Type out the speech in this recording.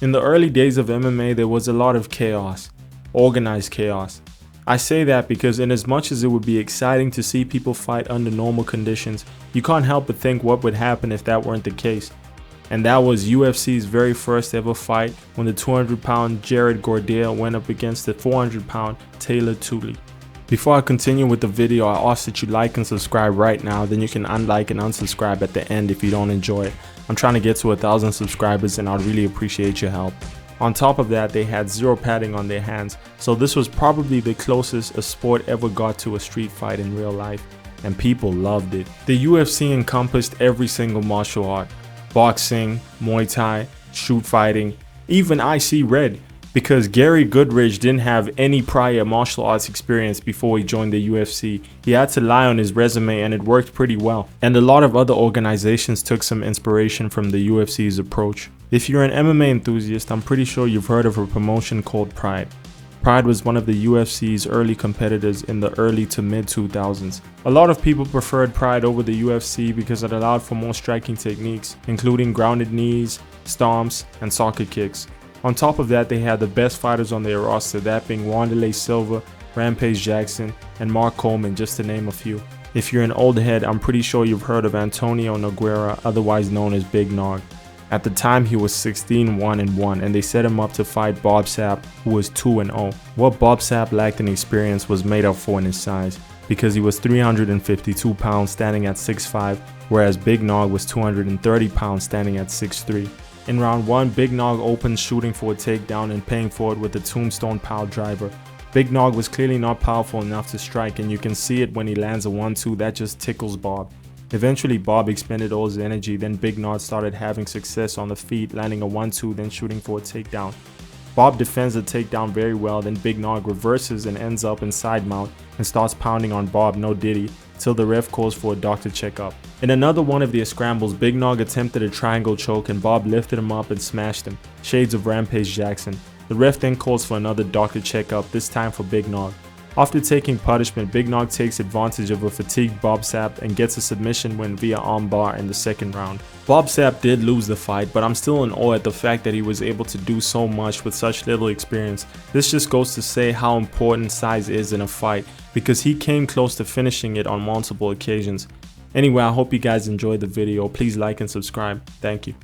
In the early days of MMA, there was a lot of chaos, organized chaos. I say that because in as much as it would be exciting to see people fight under normal conditions, you can't help but think what would happen if that weren't the case. And that was UFC's very first ever fight when the 200-pound Jared Gordale went up against the 400-pound Taylor Tooley. Before I continue with the video, I ask that you like and subscribe right now, then you can unlike and unsubscribe at the end if you don't enjoy it. I'm trying to get to 1,000 subscribers and I'd really appreciate your help. On top of that, they had zero padding on their hands, so this was probably the closest a sport ever got to a street fight in real life, and people loved it. The UFC encompassed every single martial art: boxing, Muay Thai, shoot fighting, even IC Red, because Gary Goodridge didn't have any prior martial arts experience before he joined the UFC. He had to lie on his resume and it worked pretty well. And a lot of other organizations took some inspiration from the UFC's approach. If you're an MMA enthusiast, I'm pretty sure you've heard of a promotion called Pride. Pride was one of the UFC's early competitors in the early to mid 2000s. A lot of people preferred Pride over the UFC because it allowed for more striking techniques, including grounded knees, stomps, and soccer kicks. On top of that, they had the best fighters on their roster, that being Wanderlei Silva, Rampage Jackson, and Mark Coleman, just to name a few. If you're an old head, I'm pretty sure you've heard of Antonio Nogueira, otherwise known as Big Nog. At the time, he was 16-1-1, and they set him up to fight Bob Sapp, who was 2-0. What Bob Sapp lacked in experience was made up for in his size, because he was 352 pounds standing at 6'5", whereas Big Nog was 230 pounds standing at 6'3". In round 1, Big Nog opened shooting for a takedown and paying for it with a tombstone pile driver. Big Nog was clearly not powerful enough to strike, and you can see it when he lands a 1-2 that just tickles Bob. Eventually Bob expended all his energy, then Big Nog started having success on the feet, landing a 1-2 then shooting for a takedown. Bob defends the takedown very well, then Big Nog reverses and ends up in side mount and starts pounding on Bob no diddy till the ref calls for a doctor checkup. In another one of their scrambles, Big Nog attempted a triangle choke and Bob lifted him up and smashed him, shades of Rampage Jackson. The ref then calls for another doctor checkup, this time for Big Nog. After taking punishment, Big Nog takes advantage of a fatigued Bob Sapp and gets a submission win via armbar in the second round. Bob Sapp did lose the fight, but I'm still in awe at the fact that he was able to do so much with such little experience. This just goes to say how important size is in a fight, because he came close to finishing it on multiple occasions. Anyway, I hope you guys enjoyed the video. Please like and subscribe. Thank you.